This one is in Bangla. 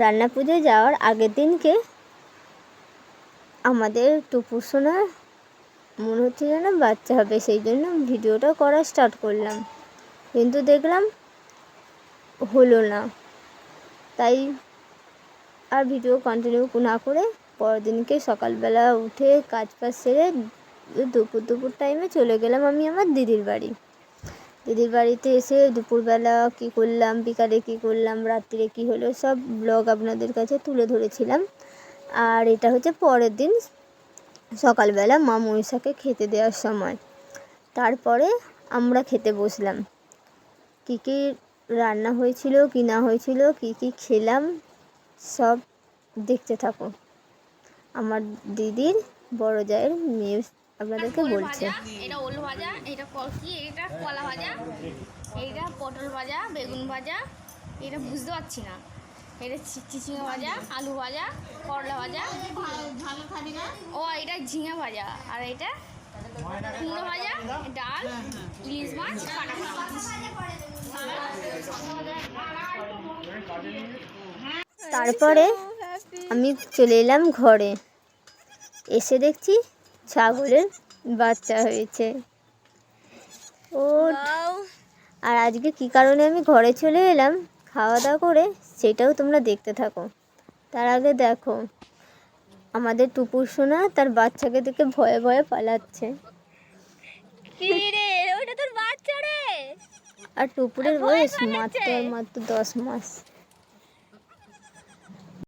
রান্না পুজোয় যাওয়ার আগের দিনকে আমাদের টুপুর সোনা মনে হচ্ছে যেন বাচ্চা হবে, সেই জন্য ভিডিওটা করা স্টার্ট করলাম, কিন্তু দেখলাম হলো না। তাই আর ভিডিও কন্টিনিউ না করে পরের দিনকে সকালবেলা উঠে কাজ বাজ সেরে দুপুর টাইমে চলে গেলাম আমি আমার দিদির বাড়িতে এসে দুপুরবেলা কী করলাম, বিকালে কী করলাম, রাত্রিরে কী হলো সব ব্লগ আপনাদের কাছে তুলে ধরেছিলাম। আর এটা হচ্ছে পরের দিন সকালবেলা মা মনীষাকে খেতে দেওয়ার সময়। তারপরে আমরা খেতে বসলাম। কী কী রান্না হয়েছিল কি না হয়েছিল, কী কী খেলাম সব দেখতে থাকো। আমার দিদির বড় জায়ের মেয়ে আপনাদেরকে বলছে। এটা ওল ভাজা, এটা কি, এটা কলা ভাজা, এইটা পটল ভাজা, বেগুন ভাজা, এটা বুঝতে পারছি না, এটা চিচিঙা ভাজা, আলু ভাজা, করলা ভাজা, ও এটা ঝিঙে ভাজা, আর এটা কুমড়ো ভাজা, ডাল, ইলিশ মাছ কাটা। তারপরে আমি চলে এলাম ঘরে, এসে দেখছি ছাগলের বাচ্চা হয়েছে ও। আর আজকে কী কারণে আমি ঘরে চলে এলাম খাওয়া দাওয়া করে সেটাও তোমরা দেখতে থাকো। তার আগে দেখো আমাদের টুপুর সোনা তার বাচ্চাকে দেখে ভয়ে ভয়ে পালাচ্ছে। কি রে, ওটা তোর বাচ্চা রে। আর টুপুরের বয়স মাত্র 10 মাস।